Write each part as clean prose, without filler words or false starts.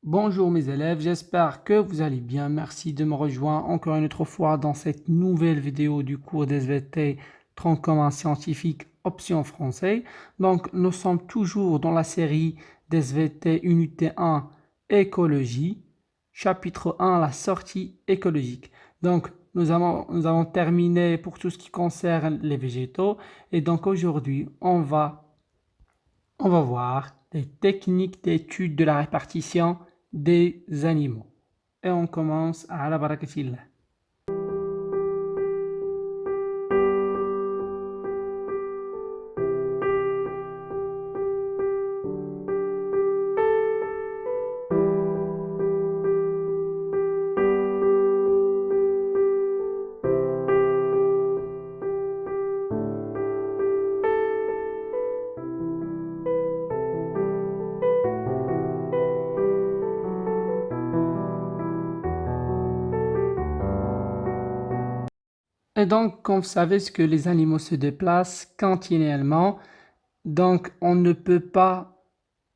Bonjour mes élèves, j'espère que vous allez bien. Merci de me rejoindre encore une autre fois dans cette nouvelle vidéo du cours d'SVT Tronc commun scientifique option français. Donc nous sommes toujours dans la série d'SVT unité 1 écologie, chapitre 1 la sortie écologique. Donc nous avons terminé pour tout ce qui concerne les végétaux et donc aujourd'hui on va voir les techniques d'étude de la répartition des animaux. Et on commence à la barakatillah. Et donc, comme vous savez, ce que les animaux se déplacent continuellement, donc on ne peut pas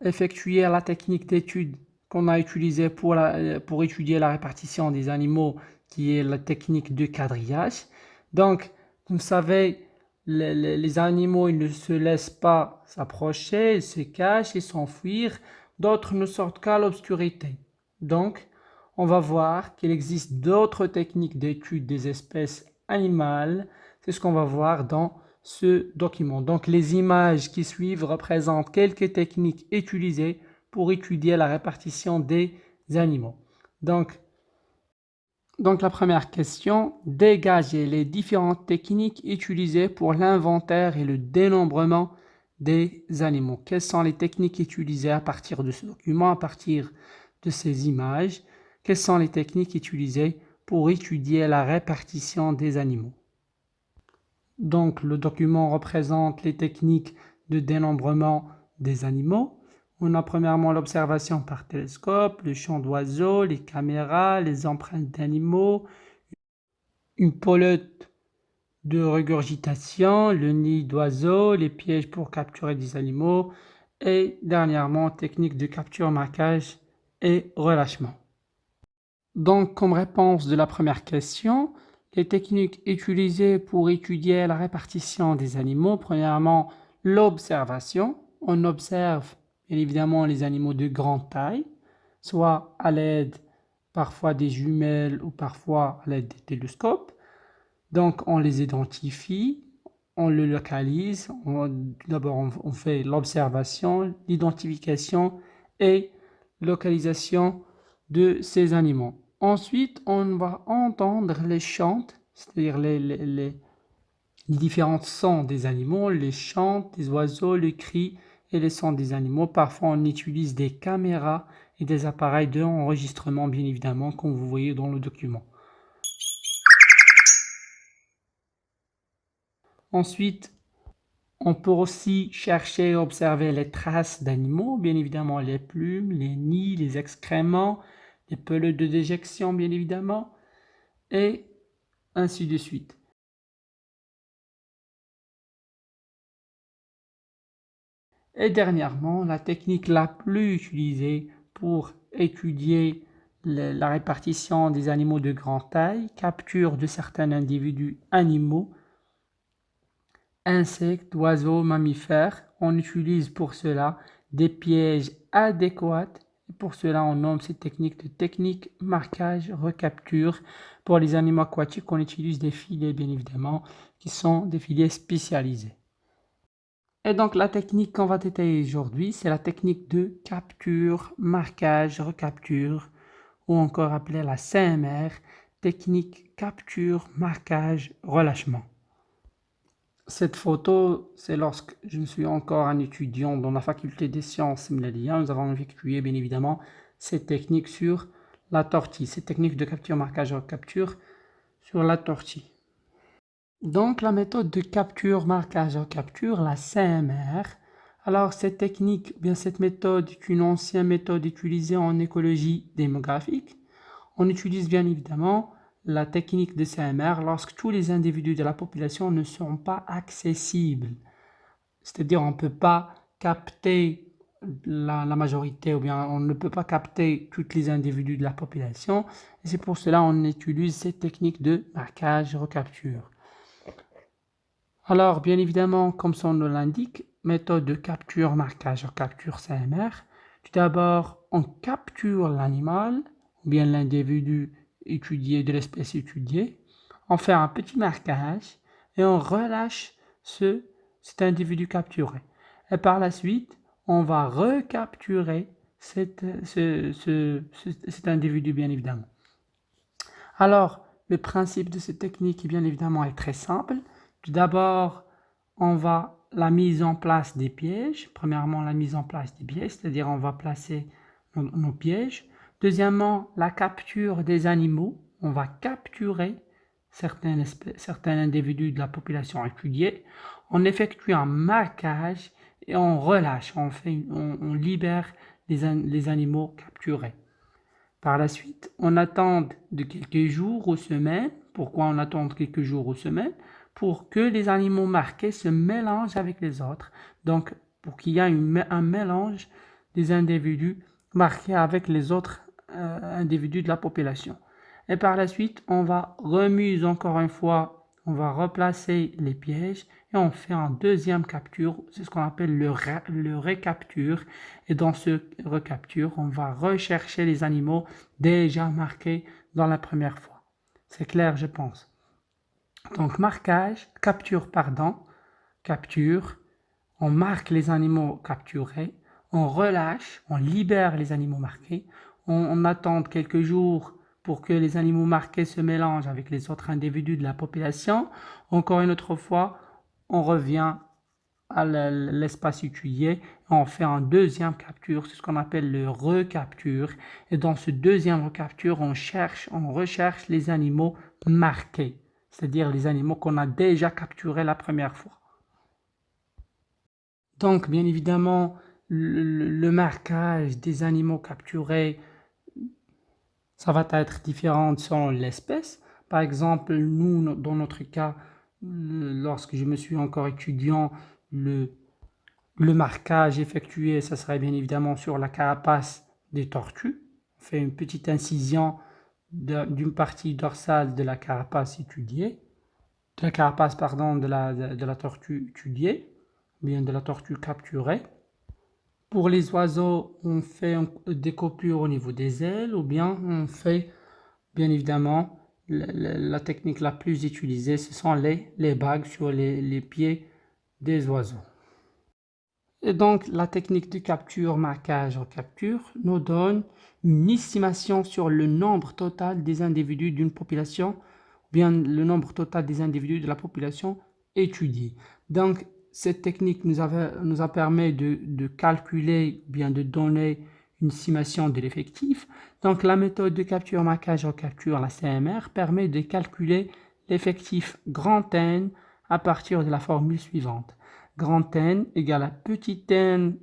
effectuer la technique d'étude qu'on a utilisée pour étudier la répartition des animaux, qui est la technique de quadrillage. Donc, vous savez, les animaux, ils ne se laissent pas s'approcher, ils se cachent et s'enfuir. D'autres ne sortent qu'à l'obscurité. Donc, on va voir qu'il existe d'autres techniques d'étude des espèces animales. C'est ce qu'on va voir dans ce document. Donc, les images qui suivent représentent quelques techniques utilisées pour étudier la répartition des animaux. Donc la première question, dégager les différentes techniques utilisées pour l'inventaire et le dénombrement des animaux. Quelles sont les techniques utilisées à partir de ce document, à partir de ces images? Quelles sont les techniques utilisées pour étudier la répartition des animaux? Donc le document représente les techniques de dénombrement des animaux. On a premièrement l'observation par télescope, le chant d'oiseaux, les caméras, les empreintes d'animaux, une pelote de régurgitation, le nid d'oiseaux, les pièges pour capturer des animaux et dernièrement technique de capture, marquage et relâchement. Donc comme réponse de la première question, les techniques utilisées pour étudier la répartition des animaux, premièrement l'observation. On observe bien évidemment les animaux de grande taille, soit à l'aide parfois des jumelles ou parfois à l'aide des télescopes. Donc on les identifie, on le localise. D'abord on fait l'observation, l'identification et localisation de ces animaux. Ensuite, on va entendre les chants, c'est-à-dire les différents sons des animaux, les chants des oiseaux, les cris et les sons des animaux. Parfois, on utilise des caméras et des appareils d'enregistrement, bien évidemment, comme vous voyez dans le document. Ensuite, on peut aussi chercher et observer les traces d'animaux, bien évidemment les plumes, les nids, les excréments, les pelotes de déjection, bien évidemment, et ainsi de suite. Et dernièrement, la technique la plus utilisée pour étudier la répartition des animaux de grande taille, capture de certains individus animaux, insectes, oiseaux, mammifères. On utilise pour cela des pièges adéquats. Et pour cela, on nomme ces techniques de technique marquage, recapture. Pour les animaux aquatiques, on utilise des filets, bien évidemment, qui sont des filets spécialisés. Et donc, la technique qu'on va détailler aujourd'hui, c'est la technique de capture, marquage, recapture, ou encore appelée la CMR, technique capture, marquage, relâchement. Cette photo, c'est lorsque je suis encore un étudiant dans la faculté des sciences Mladia. Nous avons effectué bien évidemment cette technique sur la tortille, cette technique de capture, marquage, recapture sur la tortille. Donc la méthode de capture, marquage, recapture, la CMR. Alors cette technique, bien cette méthode est une ancienne méthode utilisée en écologie démographique. On utilise bien évidemment la technique de CMR lorsque tous les individus de la population ne sont pas accessibles. C'est-à-dire on ne peut pas capter la majorité, ou bien on ne peut pas capter tous les individus de la population. Et c'est pour cela qu'on utilise cette technique de marquage recapture. Alors, bien évidemment, comme son nom l'indique, méthode de capture, marquage, recapture CMR. Tout d'abord, on capture l'animal, ou bien l'individu étudié de l'espèce étudiée. On fait un petit marquage et on relâche cet individu capturé. Et par la suite, on va recapturer cet individu, bien évidemment. Alors, le principe de cette technique, bien évidemment, est très simple. Tout d'abord, on va la mise en place des pièges. Premièrement, la mise en place des pièges, c'est-à-dire on va placer nos pièges. Deuxièmement, la capture des animaux. On va capturer certains individus de la population étudiée. On effectue un marquage et on relâche, on libère les animaux capturés. Par la suite, on attend de quelques jours ou semaines. Pourquoi on attend quelques jours ou semaines? Pour que les animaux marqués se mélangent avec les autres. Donc, pour qu'il y ait un mélange des individus marqués avec les autres individus de la population. Et par la suite, on va remise encore une fois, on va replacer les pièges et on fait une deuxième capture. C'est ce qu'on appelle le recapture. Et dans ce recapture, on va rechercher les animaux déjà marqués dans la première fois. C'est clair, je pense. Donc, capture, on marque les animaux capturés, on relâche, on libère les animaux marqués, on attend quelques jours pour que les animaux marqués se mélangent avec les autres individus de la population. Encore une autre fois, on revient à l'espace étudié, on fait un deuxième capture, c'est ce qu'on appelle le recapture. Et dans ce deuxième recapture, on recherche les animaux marqués, c'est-à-dire les animaux qu'on a déjà capturés la première fois. Donc, bien évidemment, le marquage des animaux capturés, ça va être différent selon l'espèce. Par exemple, nous, dans notre cas, lorsque je me suis encore étudiant, le marquage effectué, ça serait bien évidemment sur la carapace des tortues. On fait une petite incision d'une partie dorsale de la carapace étudiée, de la tortue étudiée, bien de la tortue capturée. Pour les oiseaux, on fait des coupures au niveau des ailes, ou bien on fait, bien évidemment, la technique la plus utilisée, ce sont les bagues sur les pieds des oiseaux. Et donc, la technique de capture, marquage, recapture nous donne une estimation sur le nombre total des individus d'une population, ou bien le nombre total des individus de la population étudiée. Donc, cette technique nous a permis de calculer, bien de donner une estimation de l'effectif. Donc, la méthode de capture, marquage, recapture, la CMR, permet de calculer l'effectif grand N à partir de la formule suivante. Grand N égale à petit n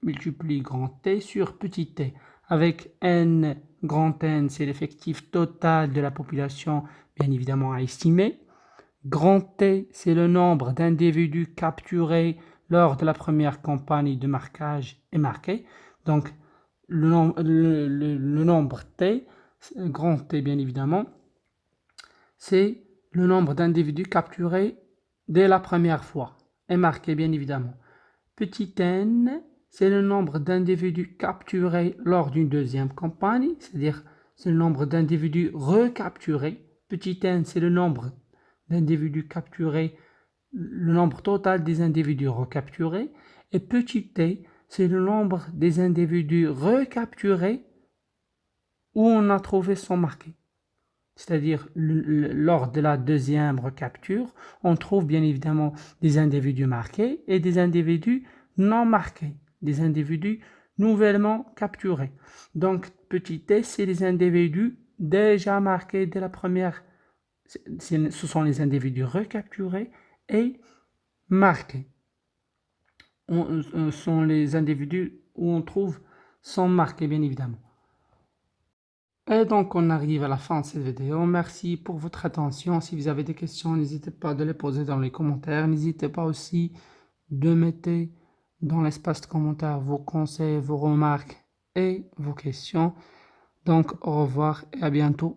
multiplie grand T sur petit t. Avec n, grand N, c'est l'effectif total de la population, bien évidemment à estimer. Grand T, c'est le nombre d'individus capturés lors de la première campagne de marquage et marqués. Donc, le nombre T, grand T bien évidemment, c'est le nombre d'individus capturés dès la première fois. Est marqué bien évidemment. Petit n, c'est le nombre d'individus capturés lors d'une deuxième campagne, c'est-à-dire c'est le nombre d'individus recapturés. Petit n, c'est le nombre d'individus capturés, le nombre total des individus recapturés. Et petit t, c'est le nombre des individus recapturés où on a trouvé son marqué. C'est-à-dire, lors de la deuxième recapture, on trouve bien évidemment des individus marqués et des individus non marqués, des individus nouvellement capturés. Donc, petit t, c'est les individus déjà marqués dès la première. Ce sont les individus recapturés et marqués. Sont les individus où on trouve sans marqués, bien évidemment. Et donc, on arrive à la fin de cette vidéo. Merci pour votre attention. Si vous avez des questions, n'hésitez pas à les poser dans les commentaires. N'hésitez pas aussi de mettre dans l'espace de commentaires vos conseils, vos remarques et vos questions. Donc, au revoir et à bientôt.